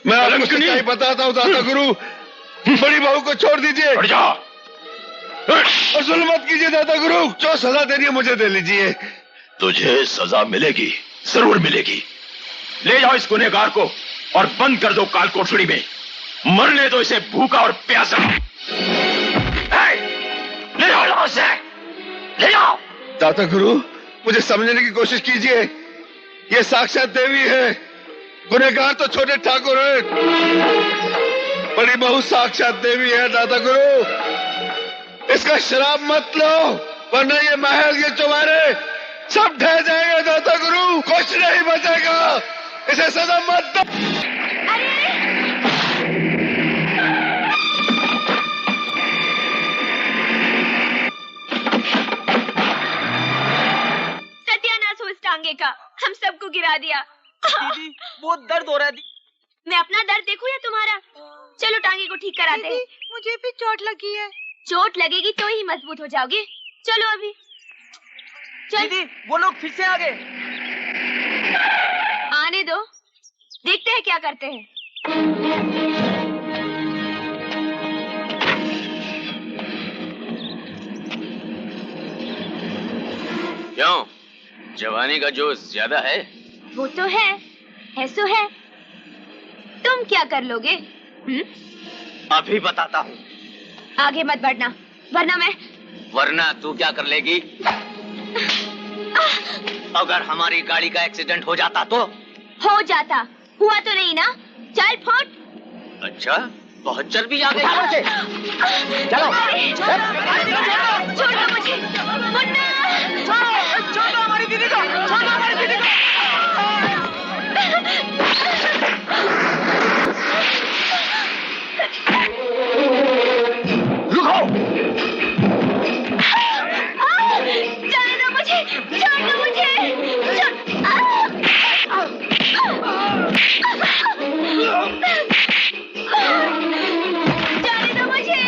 मैं आपको सच्चाई बताता हूँ दाता गुरु, बड़ी बहू को छोड़ दीजिए और जुल्म मत कीजिए दाता गुरु। जो सजा देनी है मुझे दे लीजिए। तुझे सजा मिलेगी, जरूर मिलेगी। ले जाओ इस गुनहगार को और बंद कर दो काल कोठड़ी में। मरने दो इसे भूखा और प्यासा। ले जाओ इसे, ले जाओ। दाता गुरु, मुझे समझने की कोशिश कीजिए। ये साक्षात देवी है, गुनहगार तो छोटे ठाकुर है। बड़ी बहू साक्षात देवी है दाता गुरु। इसका श्राप मत लो, वरना ये महल के चौबारे सब ढह जाएंगे दाता गुरु। कुछ नहीं बचेगा। इसे सजा मत दो। सत्यानाश हो इस टांगे का, हम सबको गिरा दिया। दीदी बहुत दर्द हो रहा है। मैं अपना दर्द देखूं या तुम्हारा? चलो टांगे को ठीक कराते हैं। मुझे भी चोट लगी है। चोट लगेगी तो ही मजबूत हो जाओगे। चलो अभी चल। दीदी वो लोग फिर से आ गए। आने दो, देखते हैं क्या करते हैं। क्यों, जवानी का जोश ज्यादा है? वो तो है सो है। तुम क्या कर लोगे? अभी बताता हूँ। आगे मत बढ़ना, वरना तू क्या कर लेगी? अगर हमारी गाड़ी का एक्सीडेंट हो जाता तो? हो जाता, हुआ तो नहीं ना। चल फुट। अच्छा, बहुत चल भी आ गई। चलो छोड़ दो मुझे मुन्ना। छोड़ो हमारी दीदी को, छोड़ो हमारी दीदी को। जाने दो मुझे, छोड़ दो मुझे। जाने दो मुझे।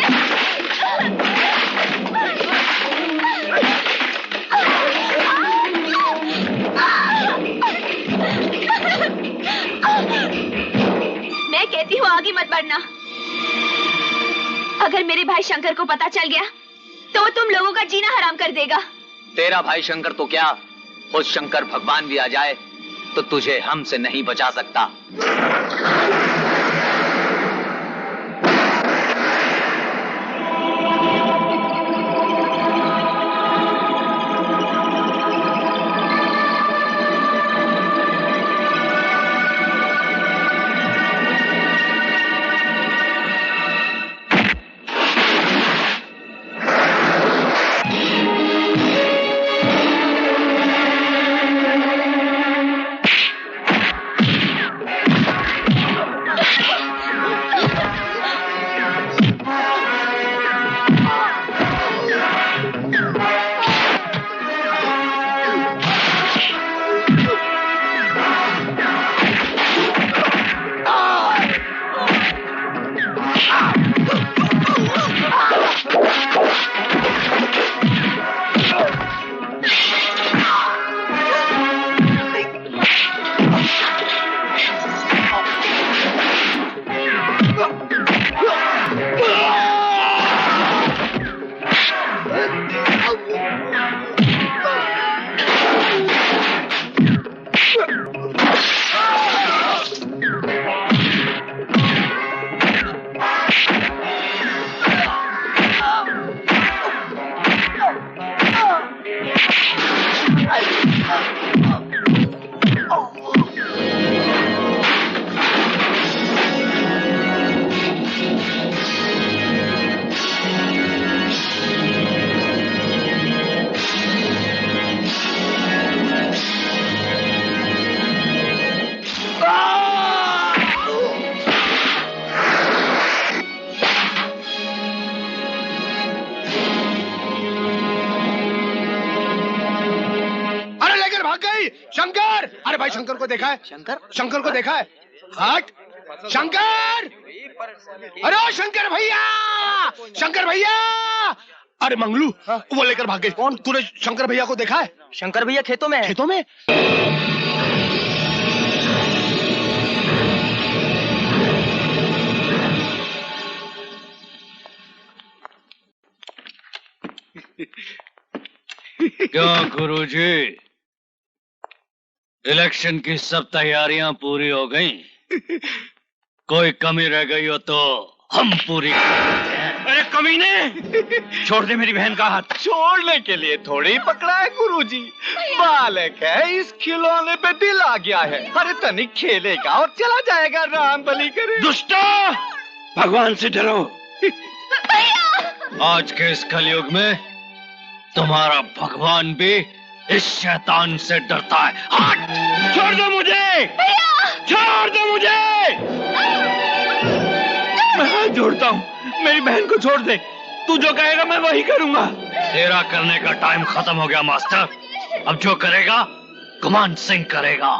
मैं कहती हूँ आगे मत बढ़ना। अगर मेरे भाई शंकर को पता चल गया तो तुम लोगों का जीना हराम कर देगा। तेरा भाई शंकर तो क्या, खुद शंकर भगवान भी आ जाए तो तुझे हमसे नहीं बचा सकता। शंकर! अरे भाई शंकर को देखा है? शंकर को देखा है? हट! शंकर! अरे शंकर भैया! शंकर भैया! अरे मंगलू, वो लेकर भाग गए। कौन? तूने शंकर भैया को देखा है? शंकर भैया खेतों में। खेतों में? क्यों गुरुजी, इलेक्शन की सब तैयारियां पूरी हो गई? कोई कमी रह गई हो तो हम पूरी कर देते हैं। अरे कमीने, छोड़ दे मेरी बहन का हाथ। छोड़ने के लिए थोड़ी पकड़ा है गुरुजी, बालक है, इस खिलौने पे दिल आ गया है। अरे तनिक खेलेगा और चला जाएगा, राम बलि करे। दुष्टो, भगवान से डरो। आज के इस कलयुग में तुम्हारा भगवान भी इस शैतान से डरता है। हट! छोड़ दो मुझे, छोड़ दो मुझे। मैं हाथ जोड़ता हूँ, मेरी बहन को छोड़ दे। तू जो कहेगा मैं वही करूंगा। तेरा करने का टाइम खत्म हो गया मास्टर। अब जो करेगा गुमान सिंह करेगा।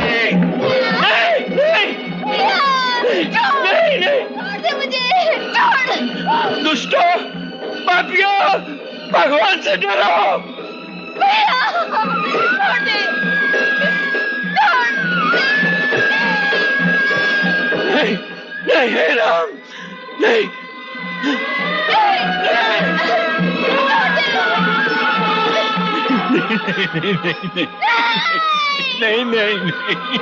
नहीं, नहीं, नहीं, नहीं। छोड़ मुझे, छोड़। दुष्टो, पापियों, भगवान से डरो। भैया, छोड़ दे, छोड़। नहीं, नहीं, हे राम, नहीं, नहीं, नहीं, नहीं।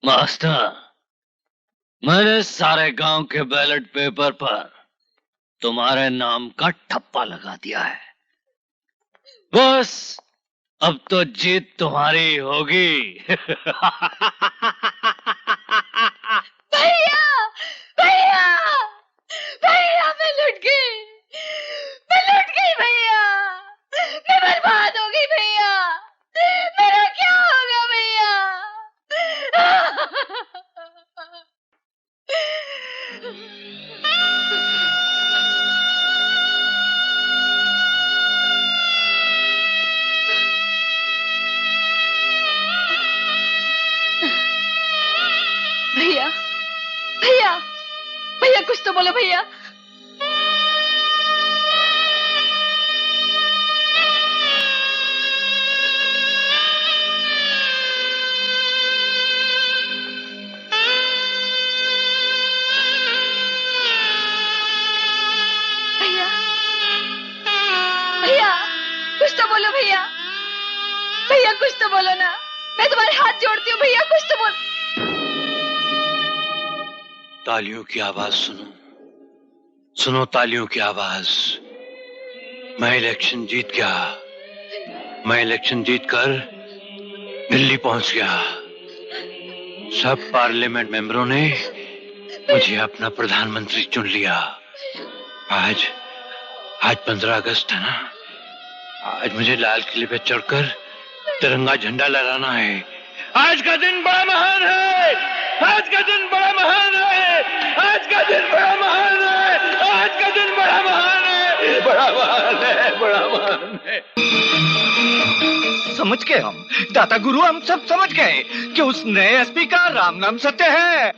मास्टर, मैंने सारे गांव के बैलेट पेपर पर तुम्हारे नाम का ठप्पा लगा दिया है। बस अब तो जीत तुम्हारी होगी। भैया, भैया, भैया, मैं लुट गई, मैं लुट गई भैया, मैं बर्बाद हो गई भैया, मेरा क्या होगा भैया? भैया, भैया, भैया, कुछ तो बोलो भैया। भैया, भैया, कुछ तो बोलो भैया, भैया कुछ तो बोलो ना, मैं तुम्हारे हाथ जोड़ती हूँ भैया, कुछ तो बोलो। तालियों की आवाज सुनो, सुनो तालियों की आवाज। मैं इलेक्शन जीत गया, मैं इलेक्शन जीतकर दिल्ली पहुंच गया। सब पार्लियामेंट मेंबरों ने मुझे अपना प्रधानमंत्री चुन लिया। आज 15 अगस्त है ना, आज मुझे लाल किले पे चढ़कर तिरंगा झंडा लहराना है। आज का दिन बड़ा महान है, आज का दिन बड़ा महान है, आज का दिन बड़ा महान है, आज का दिन बड़ा महान है, बड़ा महान है, बड़ा महान है। समझ गए हम, दाता गुरु, हम सब समझ गए कि उस नए एसपी का राम नाम सत्य है।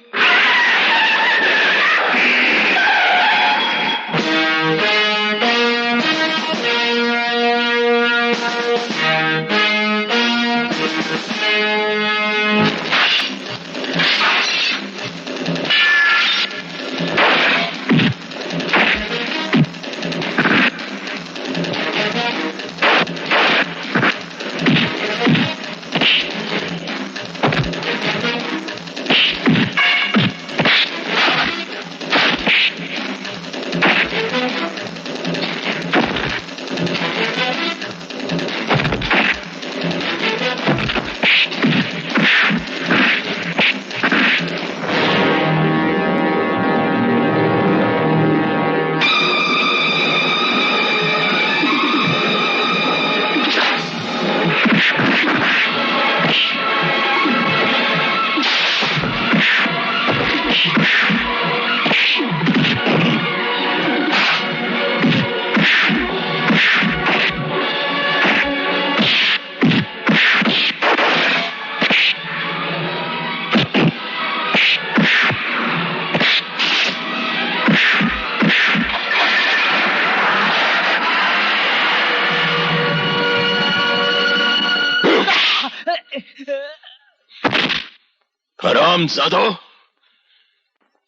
हरामजादो,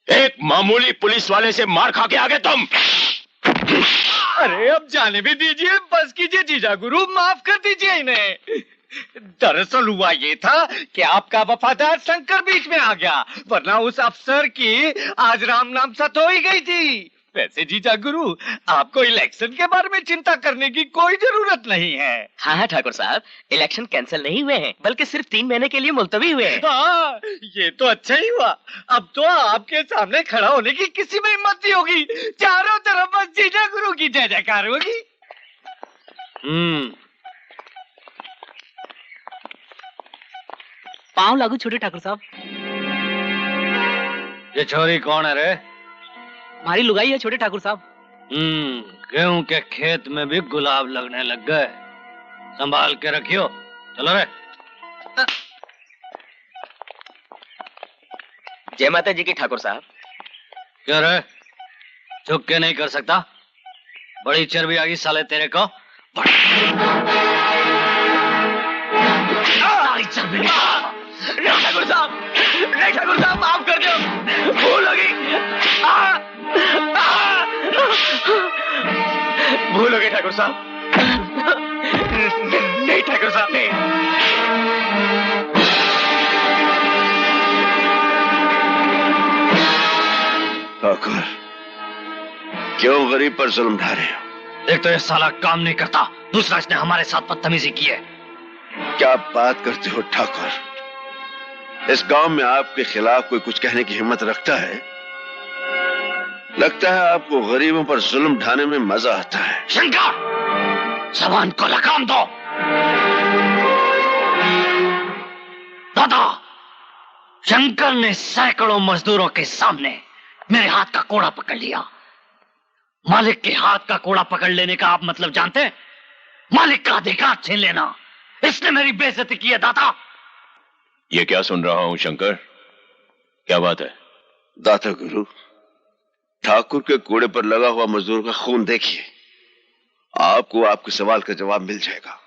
एक मामूली पुलिस वाले से मार खा के आ गए तुम। अरे अब जाने भी दीजिए, बस कीजिए जीजा गुरु, माफ कर दीजिए इन्हें। दरअसल हुआ ये था कि आपका वफादार शंकर बीच में आ गया, वरना उस अफसर की आज राम नाम सत हो ही गई थी। वैसे जीजा गुरु, आपको इलेक्शन के बारे में चिंता करने की कोई जरूरत नहीं है। हाँ हाँ ठाकुर साहब, इलेक्शन कैंसिल नहीं हुए हैं, बल्कि सिर्फ 3 महीने के लिए मुलतवी हुए हैं। हाँ, ये तो अच्छा ही हुआ। अब तो आपके सामने खड़ा होने की किसी में हिम्मत नहीं होगी। चारों तरफ बस जीजा गुरु की जय जयकार होगी। पाँव लागू छोटे ठाकुर साहब। ये छोरी कौन है रे? हमारी लुगाई है छोटे ठाकुर साहब। गेहूं के खेत में भी गुलाब लगने लग गए, संभाल के रखियो। चलो रे। जय माता जी की ठाकुर साहब। क्यों रे, चुप के नहीं कर सकता? बड़ी चर्बी आ गई साले तेरे को। ठाकुर साहब, नहीं ठाकुर साहब, माफ कर दो, भूल हो गई। भूल हो गई ठाकुर साहब। नहीं ठाकुर साहब, नहीं। ठाकुर, क्यों गरीब पर जुल्म ढा रहे हो? एक तो ये साला काम नहीं करता, दूसरा इसने हमारे साथ बदतमीजी की है। क्या बात करते हो ठाकुर? इस गांव में आपके खिलाफ कोई कुछ कहने की हिम्मत रखता है? लगता है आपको गरीबों पर जुल्म ढाने में मजा आता है। शंकर, जबान को लगाम दो। दादा, शंकर ने सैकड़ों मजदूरों के सामने मेरे हाथ का कोड़ा पकड़ लिया। मालिक के हाथ का कोड़ा पकड़ लेने का आप मतलब जानते हैं? मालिक का अधिकार छीन लेना। इसने मेरी बेइज्जती की है दादा। ये क्या सुन रहा हूं शंकर, क्या बात है? दाता गुरु, ठाकुर के कोड़े पर लगा हुआ मजदूर का खून देखिए, आपको आपके सवाल का जवाब मिल जाएगा।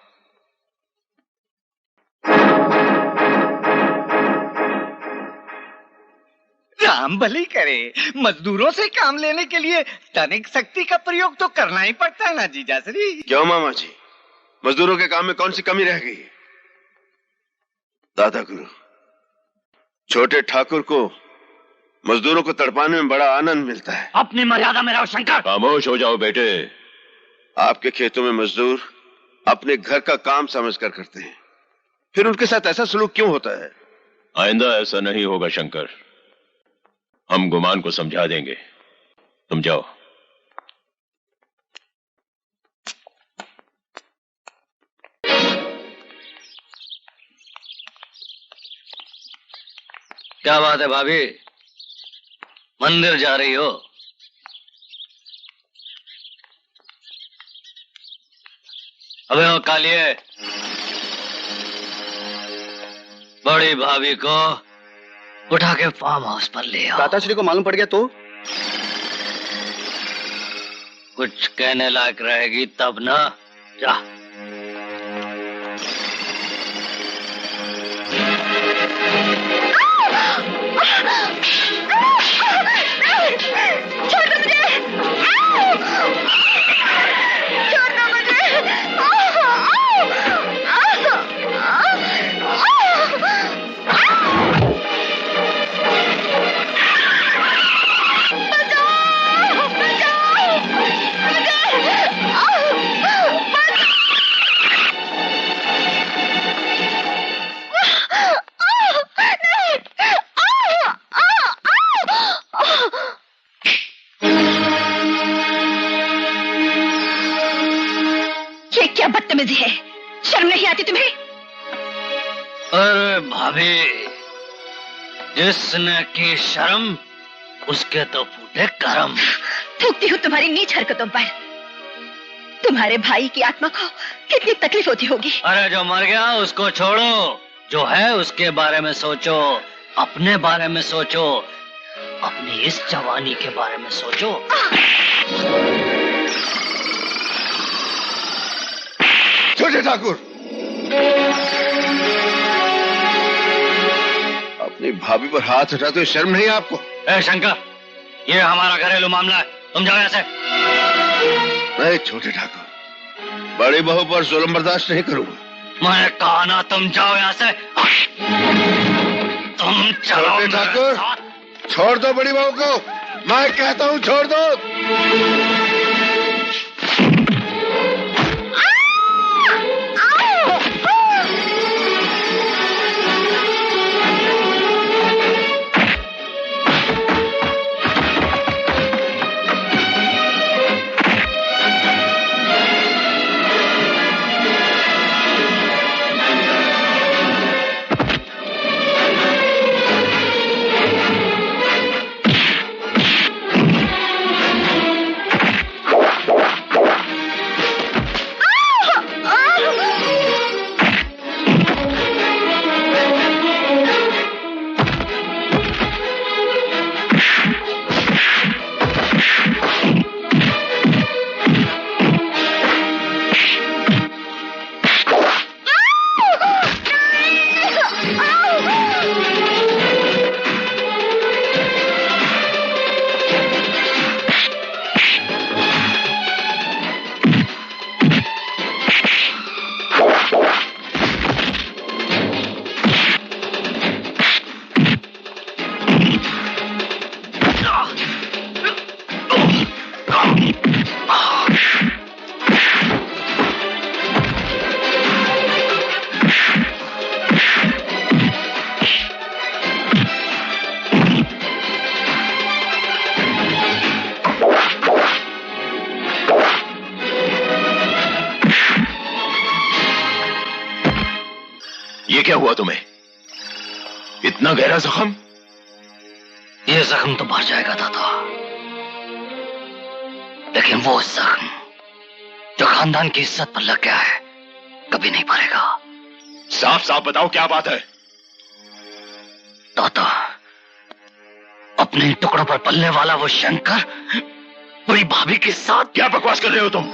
राम भली करे, मजदूरों से काम लेने के लिए तनिक शक्ति का प्रयोग तो करना ही पड़ता है ना जीजाश्री। क्यों मामा जी, मजदूरों के काम में कौन सी कमी रह गई है? दादा गुरु, छोटे ठाकुर को मजदूरों को तड़पाने में बड़ा आनंद मिलता है। अपनी मर्यादा में रहो शंकर। खामोश हो जाओ बेटे। आपके खेतों में मजदूर अपने घर का काम समझकर करते हैं, फिर उनके साथ ऐसा सलूक क्यों होता है? आइंदा ऐसा नहीं होगा शंकर, हम गुमान को समझा देंगे। तुम जाओ। क्या बात है भाभी, मंदिर जा रही हो? अबे ओ कालिए, बड़ी भाभी को उठा के फार्म हाउस पर ले आओ। दादाश्री को मालूम पड़ गया तो? कुछ कहने लायक रहेगी तब ना। जा। बदतमीजी है, शर्म नहीं आती तुम्हें? अरे भाभी, जिसने की शर्म उसके तो फूटे करम। थूकती हूँ तुम्हारी नीच हरकतों पर। तुम्हारे भाई की आत्मा को कितनी तकलीफ होती होगी। अरे जो मर गया उसको छोड़ो, जो है उसके बारे में सोचो, अपने बारे में सोचो, अपनी इस जवानी के बारे में सोचो। छोटे ठाकुर, अपनी मेरी भाभी पर हाथ उठाते हुए शर्म नहीं आपको? ए शंकर, ये हमारा घरेलू मामला है, तुम जाओ यहाँ से। नहीं छोटे ठाकुर, बड़ी बहू पर जुल्म बर्दाश्त नहीं करूंगा। मैंने कहा ना तुम जाओ यहाँ से। तुम चलो छोटे ठाकुर, छोड़ दो बड़ी बहू को, मैं कहता हूँ छोड़ दो। ये क्या हुआ तुम्हें? इतना गहरा जख्म? ये जख्म तो भर जाएगा दादा, लेकिन वो जख्म जो खानदान की इज्जत पर लग गया है कभी नहीं भरेगा। साफ साफ बताओ क्या बात है? दादा, अपने टुकड़ों पर पलने वाला वो शंकर पूरी भाभी के साथ। क्या बकवास कर रहे हो तुम?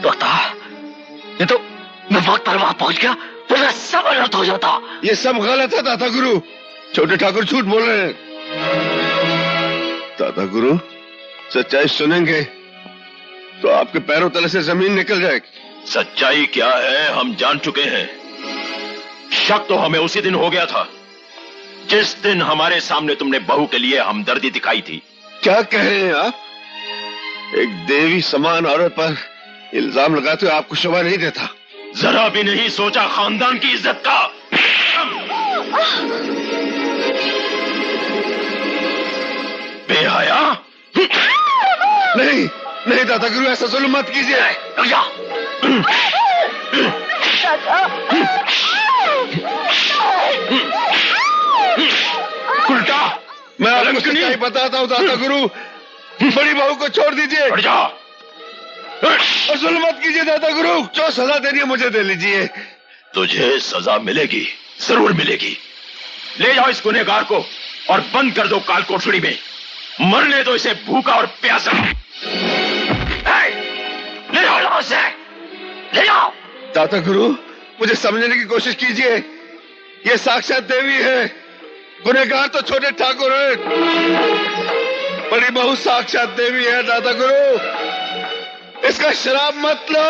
दादा, ये तो मैं वक्त पर वहां पहुंच गया, पूरा सब अलर्ट हो जाता। ये सब गलत है दादा गुरु, छोटे ठाकुर झूठ बोल रहे हैं। दादा गुरु, सच्चाई सुनेंगे तो आपके पैरों तले से जमीन निकल जाएगी। सच्चाई क्या है हम जान चुके हैं। शक तो हमें उसी दिन हो गया था जिस दिन हमारे सामने तुमने बहू के लिए हमदर्दी दिखाई थी। क्या कह रहे हैं आप? एक देवी समान औरत पर इल्जाम लगाते हुए आपको शोभा नहीं देता? जरा भी नहीं सोचा खानदान की इज्जत का? बेहया? नहीं नहीं दादा गुरु, ऐसा जुल्म मत कीजिए। उल्टा मैं आपको सच्चाई बताता हूँ दादा गुरु, बड़ी बहू को छोड़ दीजिए हट जा। और जुल्म मत कीजिए दादा गुरु, जो सजा देनी है मुझे दे लीजिए। तुझे सजा मिलेगी, जरूर मिलेगी। ले जाओ इस गुनहगार को और बंद कर दो काल कोठड़ी में। मरने दो इसे भूखा और प्यासा। ले जाओ उसे, ले जाओ। दादा गुरु, मुझे समझने की कोशिश कीजिए, ये साक्षात देवी है, गुनहगार तो छोटे ठाकुर है, बड़ी बहू साक्षात देवी है। दादा गुरु, इसका श्राप मत लो,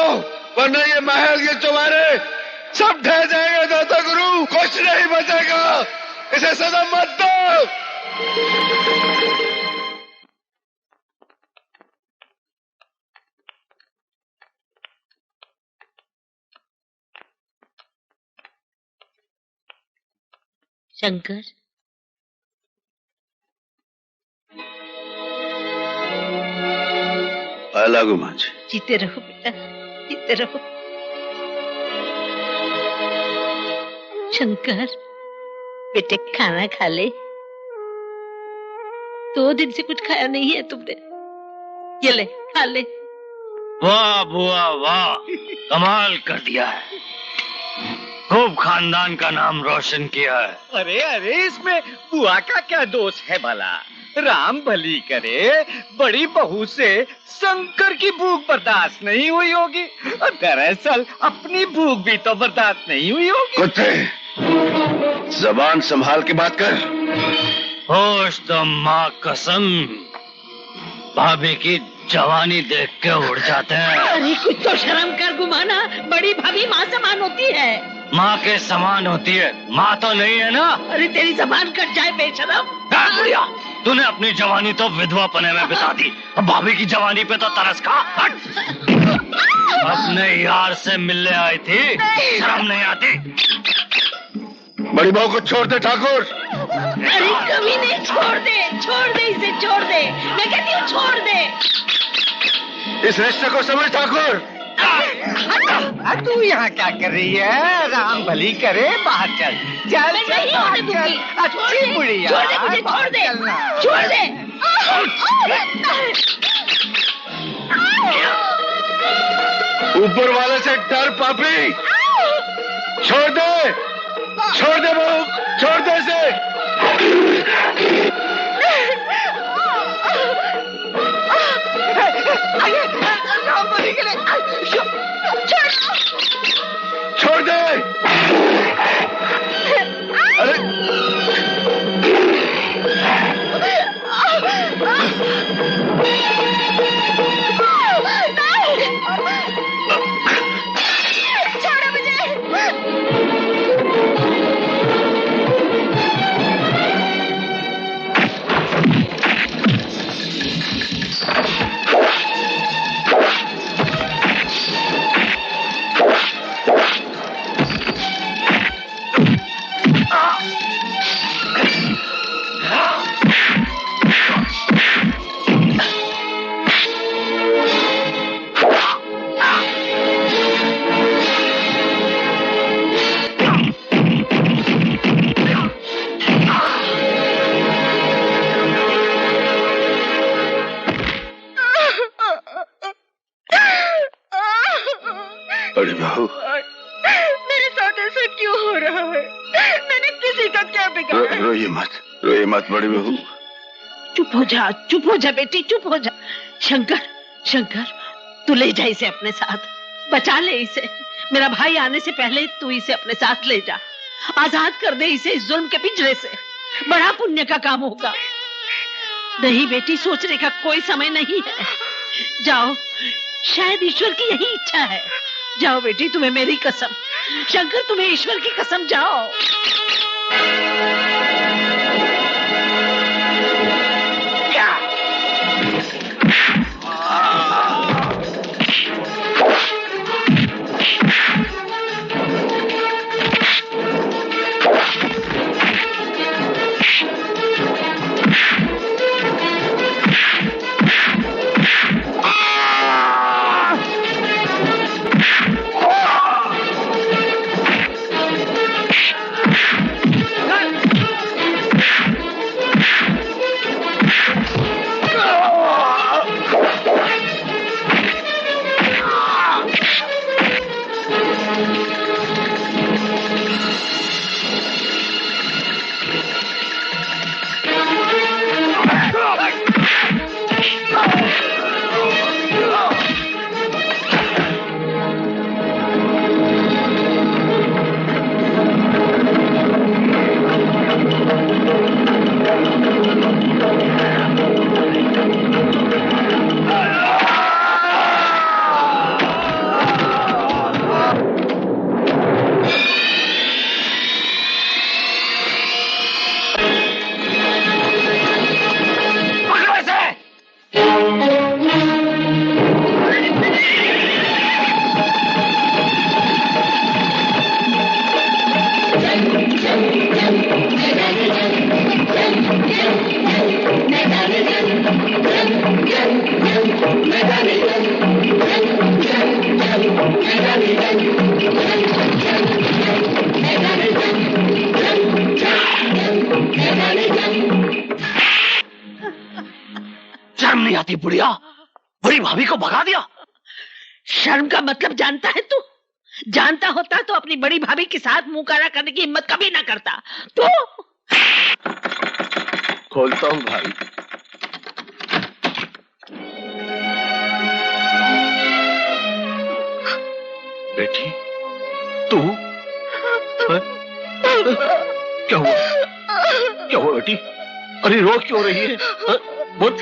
वरना ये महल, ये चौबारे सब ढह जाएगा। दादा गुरु, कुछ नहीं बचेगा, इसे सजा मत दो। शंकर, लागू मां जी। जीते रहो बेटा, जीते रहो। शंकर बेटे, खाना खा ले, 2 दिन से कुछ खाया नहीं है तुमने, ये ले खा ले। वाह बुआ वाह, कमाल कर दिया है, खूब खानदान का नाम रोशन किया है। अरे अरे, इसमें बुआ का क्या दोष है भला? राम भली करे, बड़ी बहू से शंकर की भूख बर्दाश्त नहीं हुई होगी, और दरअसल अपनी भूख भी तो बर्दाश्त नहीं हुई होगी। कुत्ते, जबान संभाल के बात कर। होश तो माँ कसम भाभी की जवानी देख के उड़ जाते हैं। अरे कुछ तो शर्म कर गुमाना, बड़ी भाभी माँ समान होती है। माँ के समान होती है, माँ तो नहीं है ना। अरे तेरी जबान कट जाए बेशरम। बुढ़िया, तूने अपनी जवानी तो विधवा पने में बिता दी, अब भाभी की जवानी पे तो तरस खा। हट। अपने यार से मिलने आई थी, शर्म नहीं आती? बड़ी बहू को छोड़ दे ठाकुर। अरे कभी नहीं, छोड़ दे इसे, छोड़ दे, मैं कहती हूँ छोड़ दे। इस रिश्ते को समझ ठाकुर। तू यहाँ क्या कर रही है? राम भली करे, बाहर चल चल मैं चल, नहीं बाहर होने चल। दूंगी। अच्छी बुढ़िया, छोड़ दे मुझे, छोड़ दे, छोड़ दे। ऊपर वाले से डर पापी। छोड़ दे बहू, छोड़ दे इसे। राम भली करे, छोड़ दे। अरे छोड़ो मुझे। बड़ी बहू, मेरे साथ ऐसा क्यों हो रहा है? मैंने किसी का क्या बिगाड़ा? रोइए मत बड़ी बहू। चुप हो जा बेटी, चुप हो जा। शंकर, तू ले जा इसे अपने साथ, बचा ले इसे। मेरा भाई आने से पहले तू इसे अपने साथ ले जा, आजाद कर दे इसे इस जुल्म के पिंजरे से। बड़ा पुण्य का काम होगा। नहीं बेटी, सोचने का कोई समय नहीं है। जाओ, शायद ईश्वर की यही इच्छा है। जाओ बेटी, तुम्हें मेरी कसम। शंकर, तुम्हें ईश्वर की कसम, जाओ। शर्म नहीं आती बुढ़िया? बड़ी भाभी को भगा दिया। शर्म का मतलब जानता है तू? जानता होता तो अपनी बड़ी भाभी के साथ मुंह काला करने की हिम्मत कभी ना करता। तो खोलता हूँ भाई। बेटी, तू रो क्यों रही है? हाँ? बोल,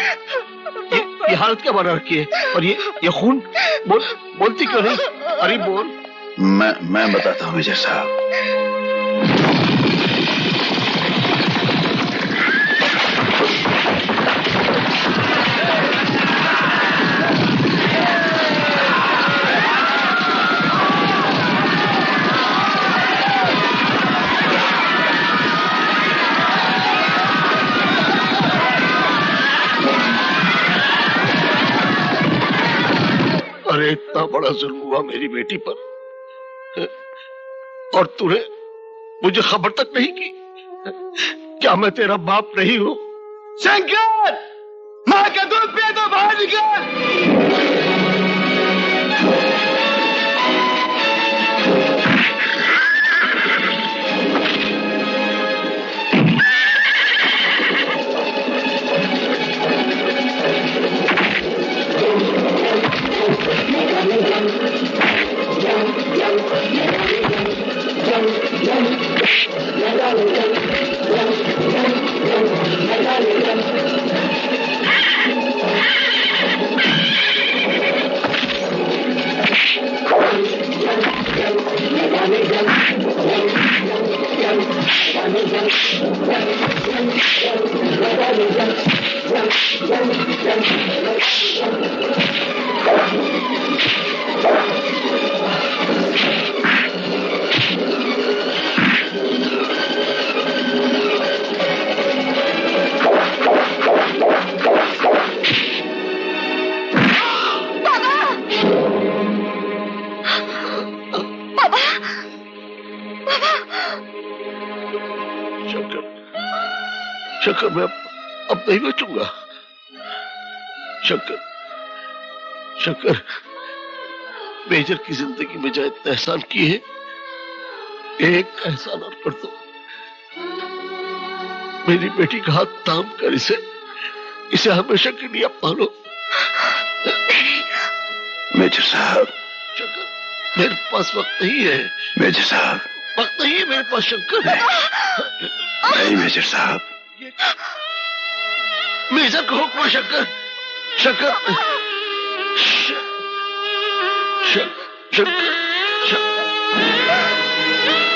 ये हालत क्या बना रखी है? और ये खून, बोलती क्यों नहीं? अरे बोल। मैं बताता हूँ मेजर साहब। अरे इतना बड़ा जुल्म हुआ मेरी बेटी पर, और तूने मुझे खबर तक नहीं की। क्या मैं तेरा बाप नहीं हूं? शंकर, माँ का दूध पिए तो बाहर निकल। शंकर, मैं अब नहीं बचूंगा। शंकर, मेजर की जिंदगी में जो इतने एहसान किए हैं, एक एहसान और कर दो। मेरी बेटी का हाथ थाम कर इसे हमेशा के लिए अपना लो। मेजर साहब। शंकर, मेरे पास वक्त नहीं है। मेजर साहब। वक्त नहीं है मेरे पास शंकर। नहीं मेजर साहब। मेजर को हुक्म। शंकर, शंकर, शंकर, शंकर।